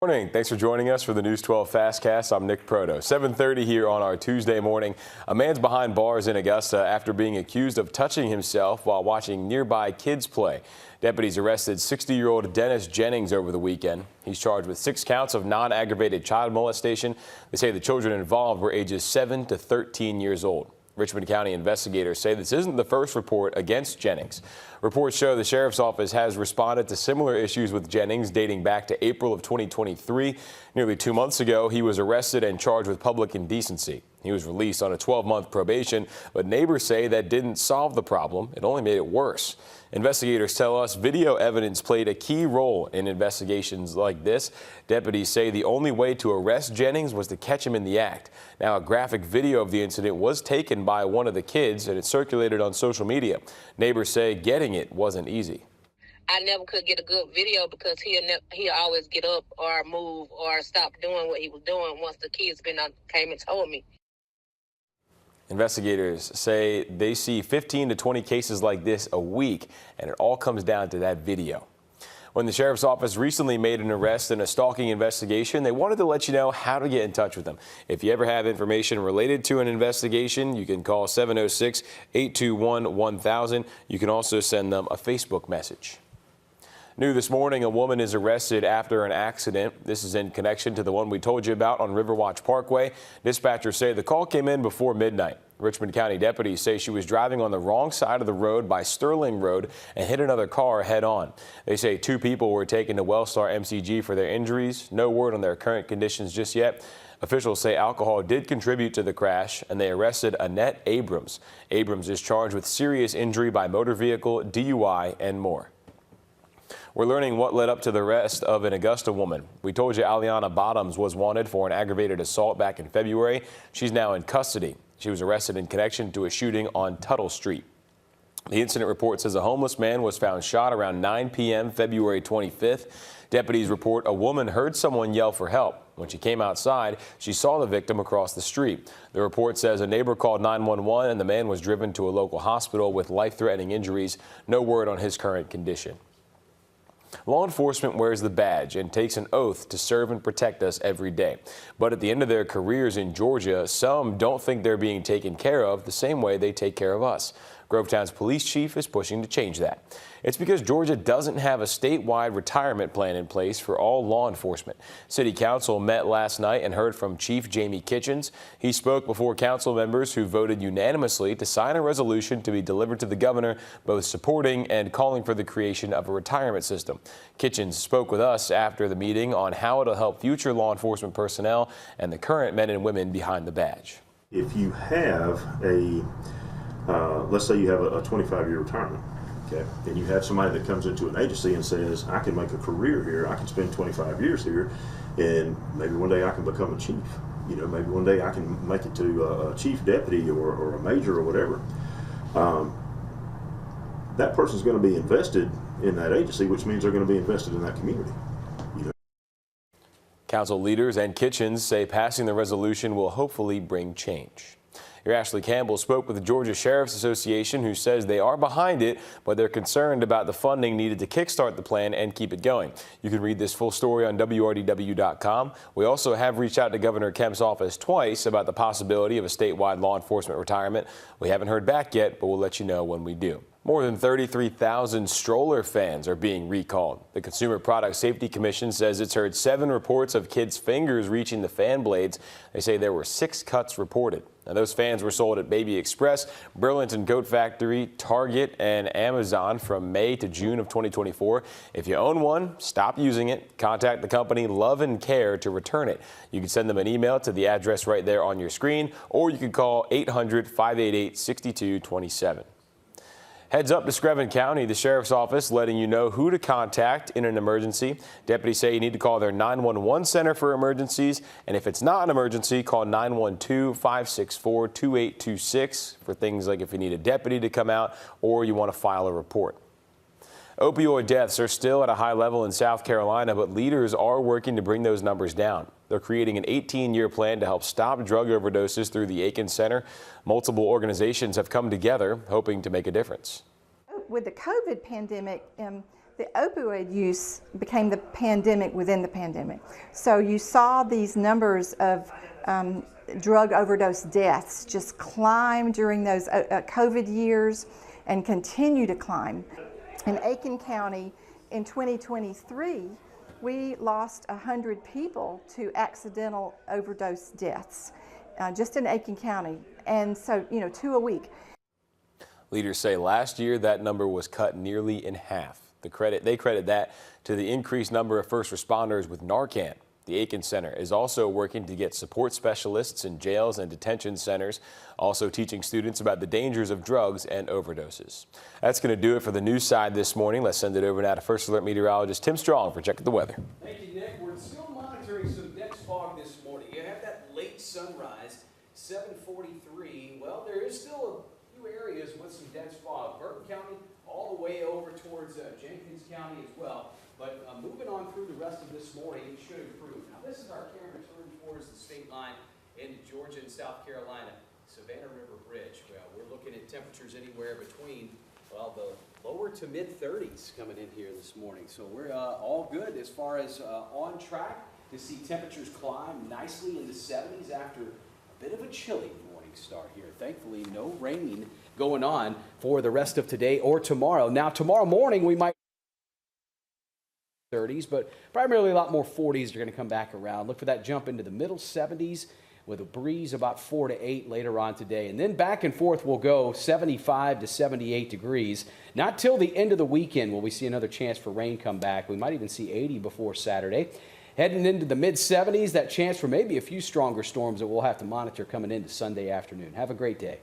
Morning. Thanks for joining us for the News 12 FastCast. I'm Nick Proto. 7:30 here on our Tuesday morning. A man's behind bars in Augusta after being accused of touching himself while watching nearby kids play. Deputies arrested 60-year-old Dennis Jennings over the weekend. He's charged with 6 counts of non-aggravated child molestation. They say the children involved were ages 7 to 13 years old. Richmond County investigators say this isn't the first report against Jennings. Reports show the sheriff's office has responded to similar issues with Jennings dating back to April of 2023. Nearly 2 months ago, he was arrested and charged with public indecency. He was released on a 12-month probation, but neighbors say that didn't solve the problem. It only made it worse. Investigators tell us video evidence played a key role in investigations like this. Deputies say the only way to arrest Jennings was to catch him in the act. Now, a graphic video of the incident was taken by one of the kids, and it circulated on social media. Neighbors say getting it wasn't easy. I never could get a good video because he'll always get up or move or stop doing what he was doing once the kids came and told me. Investigators say they see 15 to 20 cases like this a week, and it all comes down to that video. When the sheriff's office recently made an arrest in a stalking investigation, they wanted to let you know how to get in touch with them. If you ever have information related to an investigation, you can call 706-821-1000. You can also send them a Facebook message. New this morning, a woman is arrested after an accident. This is in connection to the one we told you about on Riverwatch Parkway. Dispatchers say the call came in before midnight. Richmond County deputies say she was driving on the wrong side of the road by Sterling Road and hit another car head on. They say 2 people were taken to Wellstar MCG for their injuries. No word on their current conditions just yet. Officials say alcohol did contribute to the crash, and they arrested Annette Abrams. Abrams is charged with serious injury by motor vehicle, DUI, and more. We're learning what led up to the arrest of an Augusta woman. We told you Aliana Bottoms was wanted for an aggravated assault back in February. She's now in custody. She was arrested in connection to a shooting on Tuttle Street. The incident report says a homeless man was found shot around 9 p.m. February 25th. Deputies report a woman heard someone yell for help. When she came outside, she saw the victim across the street. The report says a neighbor called 911 and the man was driven to a local hospital with life-threatening injuries. No word on his current condition. Law enforcement wears the badge and takes an oath to serve and protect us every day. But at the end of their careers in Georgia, some don't think they're being taken care of the same way they take care of us. Grovetown's police chief is pushing to change that. It's because Georgia doesn't have a statewide retirement plan in place for all law enforcement. City Council met last night and heard from Chief Jamie Kitchens. He spoke before council members who voted unanimously to sign a resolution to be delivered to the governor, both supporting and calling for the creation of a retirement system. Kitchens spoke with us after the meeting on how it'll help future law enforcement personnel and the current men and women behind the badge. If you have let's say you have a 25-year retirement, okay, and you have somebody that comes into an agency and says, I can make a career here, I can spend 25 years here, and maybe one day I can become a chief. You know, maybe one day I can make it to a chief deputy or a major or whatever. That person's going to be invested in that agency, which means they're going to be invested in that community. You know? Council leaders and Kitchens say passing the resolution will hopefully bring change. Your Ashley Campbell spoke with the Georgia Sheriff's Association, who says they are behind it, but they're concerned about the funding needed to kickstart the plan and keep it going. You can read this full story on WRDW.com. We also have reached out to Governor Kemp's office twice about the possibility of a statewide law enforcement retirement. We haven't heard back yet, but we'll let you know when we do. More than 33,000 stroller fans are being recalled. The Consumer Product Safety Commission says it's heard 7 reports of kids' fingers reaching the fan blades. They say there were 6 cuts reported. Now, those fans were sold at Baby Express, Burlington Coat Factory, Target, and Amazon from May to June of 2024. If you own one, stop using it. Contact the company Love and Care to return it. You can send them an email to the address right there on your screen, or you can call 800-588-6227. Heads up to Screven County, the sheriff's office letting you know who to contact in an emergency. Deputies say you need to call their 911 center for emergencies. And if it's not an emergency, call 912-564-2826 for things like if you need a deputy to come out or you want to file a report. Opioid deaths are still at a high level in South Carolina, but leaders are working to bring those numbers down. They're creating an 18-year plan to help stop drug overdoses through the Aiken Center. Multiple organizations have come together hoping to make a difference. With the COVID pandemic, The opioid use became the pandemic within the pandemic. So you saw these numbers of drug overdose deaths just climb during those COVID years and continue to climb. In Aiken County in 2023, we lost 100 people to accidental overdose deaths just in Aiken County. And so, 2 a week. Leaders say last year that number was cut nearly in half. They credit that to the increased number of first responders with Narcan. The Aiken Center is also working to get support specialists in jails and detention centers, also teaching students about the dangers of drugs and overdoses. That's going to do it for the news side this morning. Let's send it over now to First Alert meteorologist Tim Strong for checking the weather. Thank you, Nick. We're still monitoring some dense fog this morning. You have that late sunrise, 7:43. Well, there is still a few areas with some dense fog. Burton County all the way over towards Jenkins County as well. But moving on through the rest of this morning, it should improve. Now, this is our camera turn towards the state line into Georgia and South Carolina, Savannah River Bridge. Well, we're looking at temperatures anywhere between, well, the lower to mid 30s coming in here this morning. So we're all good as far as on track to see temperatures climb nicely in the 70s after a bit of a chilly morning start here. Thankfully, no rain going on for the rest of today or tomorrow. Now, tomorrow morning, we might 30s, but primarily a lot more 40s are going to come back around. Look for that jump into the middle 70s with a breeze about 4 to 8 later on today. And then back and forth we'll go 75 to 78 degrees. Not till the end of the weekend will we see another chance for rain come back. We might even see 80 before Saturday. Heading into the mid 70s, that chance for maybe a few stronger storms that we'll have to monitor coming into Sunday afternoon. Have a great day.